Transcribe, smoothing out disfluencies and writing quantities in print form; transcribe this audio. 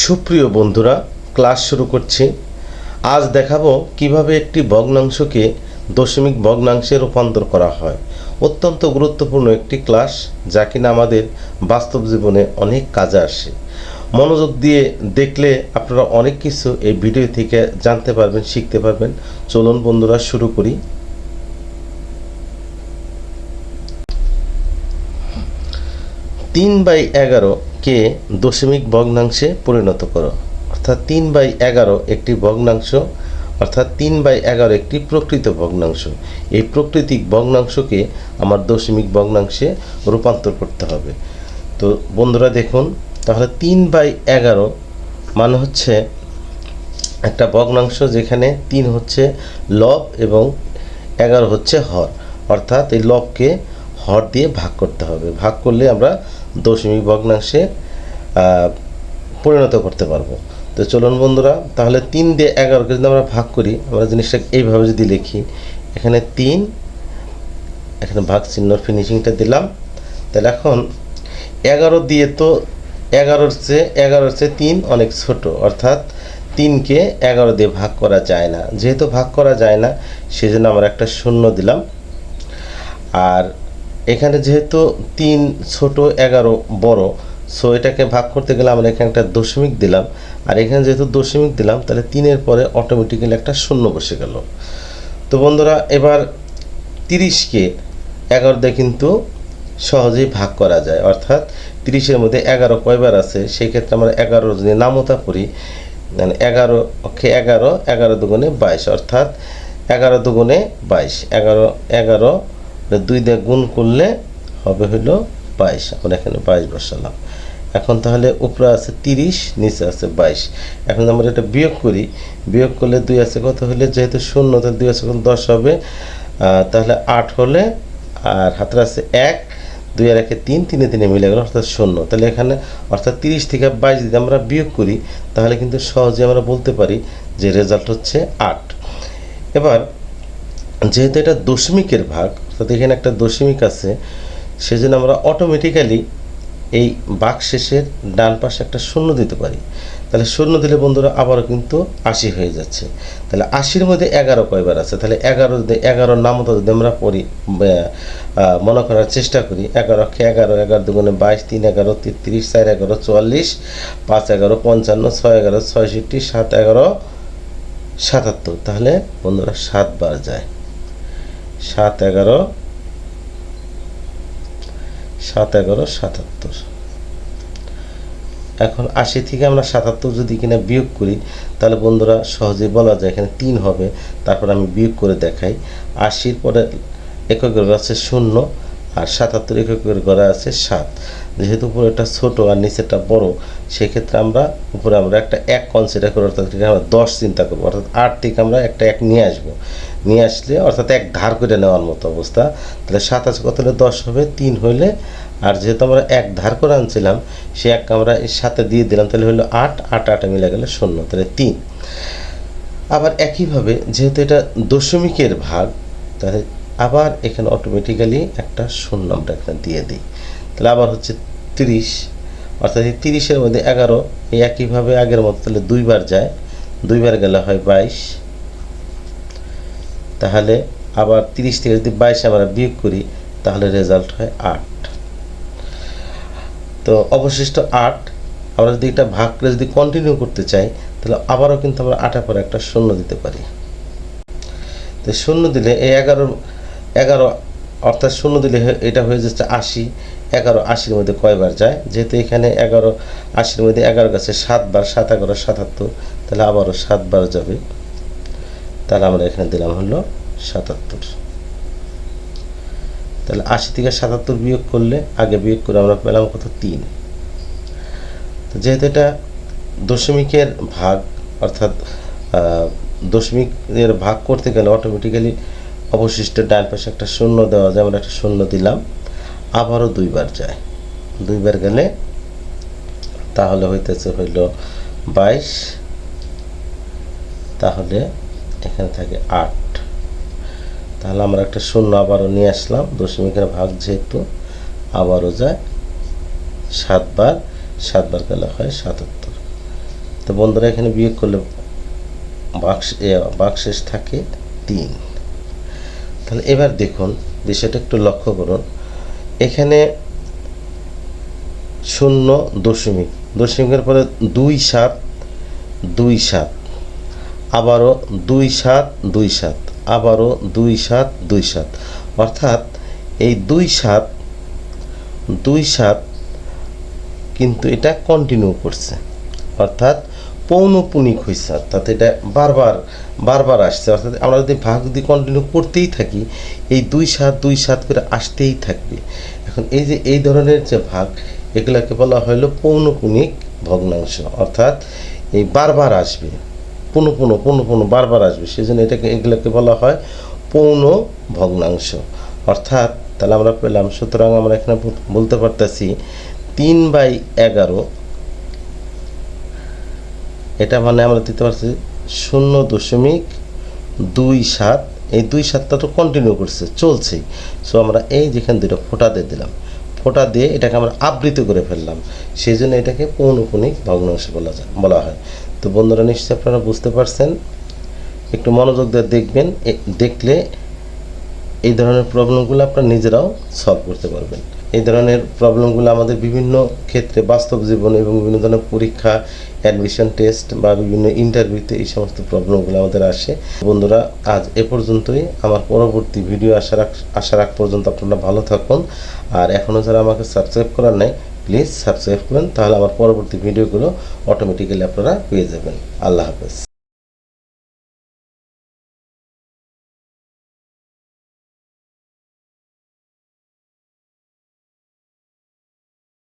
সুপ্রিয় বন্ধুরা, ক্লাস শুরু করছি। আজ দেখাবো কিভাবে একটি ভগ্নাংশকে দশমিক ভগ্নাংশে রূপান্তর করা হয়। অত্যন্ত গুরুত্বপূর্ণ একটি ক্লাস, যা কিনা আমাদের বাস্তব জীবনে অনেক কাজে আসে। মনোযোগ দিয়ে দেখলে আপনারা অনেক কিছু এই ভিডিও থেকে জানতে পারবেন, শিখতে পারবেন। চলুন বন্ধুরা, শুরু করি। 3/11 কে দশমিক ভগ্নাংশে পরিণত করো। অর্থাৎ 3/11 একটি ভগ্নাংশ, অর্থাৎ 3/11 একটি প্রকৃত ভগ্নাংশ। এই প্রকৃতিক ভগ্নাংশকে আমার দশমিক ভগ্নাংশে রূপান্তর করতে হবে। তো বন্ধুরা দেখুন, তাহলে 3/11 মানে হচ্ছে একটা ভগ্নাংশ যেখানে 3 হচ্ছে লব এবং 11 হচ্ছে হর। অর্থাৎ এই লবকে হর দিয়ে ভাগ করতে হবে। ভাগ করলে আমরা দশমিক ভগ্নাংশে পরিণত করতে পারবো। তো চলুন বন্ধুরা, তাহলে 3 দিয়ে 11কে যদি আমরা ভাগ করি, আমরা জিনিসটা এইভাবে যদি লিখি, এখানে 3, এখানে ভাগ চিহ্ন ফিনিশিংটা দিলাম। তাহলে এখন 11 দিয়ে তো 11-র চেয়ে 3 অনেক ছোট, অর্থাৎ 3কে 11 দিয়ে ভাগ করা যায় না। যেহেতু ভাগ করা যায় না, সেজন্য আমরা একটা শূন্য দিলাম। আর এখানে যেহেতু 3 ছোট, 11 বড়, সো এটাকে ভাগ করতে গেলে আমরা এখানে একটা দশমিক দিলাম। আর এখানে যেহেতু দশমিক দিলাম, তাহলে 3-এর পরে অটোমেটিক্যালি একটা শূন্য বসে গেল। তো বন্ধুরা, এবার 30কে 11 দিয়ে কিন্তু সহজেই ভাগ করা যায়। অর্থাৎ 30-এর মধ্যে 11 কয়বার আছে, সেই ক্ষেত্রে আমরা 11 যদি নামতা করি, মানে 11 11 দুগুণে 22, অর্থাৎ 11 দুগুণে 22, 11 2 দিয়ে গুণ করলে হবে হলো 22। আমরা এখানে 22 বসালাম। এখন তাহলে উপরে আছে 30, নিচে আছে 22। এখন আমরা এটা বিয়োগ করি, বিয়োগ করলে 2 আছে কত হলে, যেহেতু শূন্য, তাহলে 2 আছে কত, 10 হবে। তাহলে 8 হলে, আর হাতের আছে 1, 2 আর 1 3, 3 3 মিলে গেল, অর্থাৎ শূন্য। তাহলে এখানে অর্থাৎ 30 থেকে 22 যদি আমরা বিয়োগ করি, তাহলে কিন্তু সহজে আমরা বলতে পারি যে রেজাল্ট হচ্ছে 8। এবার যেহেতু এটা দশমিকের ভাগ, অর্থাৎ এখানে একটা দশমিক আছে, সেজন্য আমরা অটোমেটিক্যালি এই ভাগ শেষের ডান পাশে একটা শূন্য দিতে পারি। তাহলে শূন্য দিলে বন্ধুরা আবারও কিন্তু 80 হয়ে যাচ্ছে। তাহলে 80-র মধ্যে 11 কয়বার আছে, তাহলে 11 নামতা যদি আমরা পড়ি, মনে করার চেষ্টা করি, 11কে 11, 11 দুগুণে 22, 3 11 33, 4 11 44, 5 11 55, 6 11 66, 7 11 77। তাহলে বন্ধুরা 7 বার যায়, 7 11 77। এখন 80 থেকে আমরা 77 যদি কিনা বিয়োগ করি, তাহলে বন্ধুরা সহজেই বলা যায় এখানে 3 হবে। তারপর আমি বিয়োগ করে দেখাই। 80-র পরে এককের ঘরে আছে 0, আর 77 এককের ঘরে আছে 7। যেহেতু উপরেটা ছোট আর নিচেটা বড়, সেক্ষেত্রে আমরা উপরে একটা 1 কনসিডার করি, অর্থাৎ আমরা 10 চিন্তা করবো। অর্থাৎ 8 থেকে আমরা একটা 1 নিয়ে আসবো, নিয়ে আসলে অর্থাৎ 1 ধার করে নেওয়ার মতো অবস্থা। তাহলে 7 আছে কত হলে, 10 হবে, 3 হইলে, আর যেহেতু আমরা 1 ধার করে আনছিলাম, সে 1 আমরা এর সাথে দিয়ে দিলাম, তাহলে হলো 8, 8 মিলে গেলে 0, তাহলে 3। আবার একইভাবে যেহেতু এটা দশমিকের ভাগ, তাহলে আবার এখানে অটোমেটিক্যালি একটা শূন্য আমরা এখানে দিয়ে দিই। তাহলে আবার হচ্ছে 30, অর্থাৎ এই 30-এর মধ্যে 11 এই একইভাবে আগের মতো, তাহলে 2 বার যায়, 2 বার গেলে হয় 22। তাহলে আবার 30 থেকে যদি 22 আমরা বিয়োগ করি, তাহলে রেজাল্ট হয় 8। তো অবশিষ্ট 8। আমরা যদি এটা ভাগ করে যদি কন্টিনিউ করতে চাই, তাহলে আবারও কিন্তু আমরা 8-এর পরে একটা শূন্য দিতে পারি। তো শূন্য দিলে এই 11 অর্থাৎ শূন্য দিলে এটা হয়ে যাচ্ছে 80। 11 80-র মধ্যে কয়বার যায়, যেহেতু এখানে 11 80-র মধ্যে 11 গেছে 7 বার, 7 11 77, তাহলে আবারও 7 বার যাবে। তাহলে আমরা এখানে দিলাম হলো 77। তাহলে 80 থেকে 77 বিয়োগ করলে, আগে বিয়োগ করে আমরা পেলাম কত, 3। তো যেহেতু এটা দশমিকের ভাগ, অর্থাৎ দশমিকের ভাগ করতে গেলে অটোমেটিক্যালি অবশিষ্ট ডান পাশে একটা শূন্য দেওয়া যায়, আমরা একটা শূন্য দিলাম। আবারও 2 বার যায়, 2 বার গেলে তাহলে হইতেছে হইল 22। তাহলে এখানে থাকে 8। তাহলে আমরা একটা শূন্য আবারও নিয়ে আসলাম, দশমিকের ভাগ যেহেতু, আবারও যায় 7 বার, 7 বার গেলে হয় 77। তো বন্ধুরা এখানে বিয়োগ করলে ভাগশেষ থাকে 3। তাহলে এবার দেখুন বিষয়টা একটু লক্ষ্য করুন, এখানে 0 দশমিক, দশমিকের পরে 2 7 2 7, আবারও 2 7 2 7, আবারও 2 7 2 7, অর্থাৎ এই 2 7 2 7 কিন্তু এটা কন্টিনিউ করছে, অর্থাৎ পৌনপুনিক হয়েছে, অর্থাৎ এটা বারবার আসছে। অর্থাৎ আমরা যদি ভাগ যদি কন্টিনিউ করতেই থাকি, এই 2 7 2 7 করে আসতেই থাকবে। এখন এই যে এই ধরনের যে ভাগ, এগুলোকে বলা হলো পৌনপুনিক ভগ্নাংশ, অর্থাৎ এই বারবার আসবে, পুনঃ বারবার আসবে, সেই জন্য এগুলোকে বলা হয় পৌন ভগ্নাংশ। অর্থাৎ তাহলে আমরা পেলাম, সুতরাং আমরা এখানে বলতে পারতেছি 3/11, এটা মানে আমরা দিতে পারছি 0.27। এই 2 7টা তো কন্টিনিউ করছে, চলছেই। সো আমরা এই যেখানে দুটো ফোঁটা দিয়ে দিলাম, ফোঁটা দিয়ে এটাকে আমরা আবৃত করে ফেললাম, সেই জন্য এটাকে পৌনপুনিক ভগ্নাংশ বলা হয়। তো বন্ধুরা নিশ্চয়ই আপনারা বুঝতে পারছেন, একটু মনোযোগ দিয়ে দেখবেন, দেখলে এই ধরনের প্রবলেমগুলো আপনারা নিজেরাও সলভ করতে পারবেন। এই ধরনের প্রবলেমগুলো আমাদের বিভিন্ন ক্ষেত্রে বাস্তব জীবনে এবং বিভিন্ন ধরনের পরীক্ষা, অ্যাডমিশন টেস্ট বা বিভিন্ন ইন্টারভিউতে এই সমস্ত প্রবলেমগুলো আমাদের আসে। বন্ধুরা আজ এ পর্যন্তই। আমার পরবর্তী ভিডিও আসার আগ পর্যন্ত আপনারা ভালো থাকুন। আর এখনও যারা আমাকে সাবস্ক্রাইব করার নাই, প্লিজ সাবস্ক্রাইব করুন, তাহলে আমার পরবর্তী ভিডিওগুলো অটোমেটিক্যালি আপনারা পেয়ে যাবেন। আল্লাহ হাফেজ।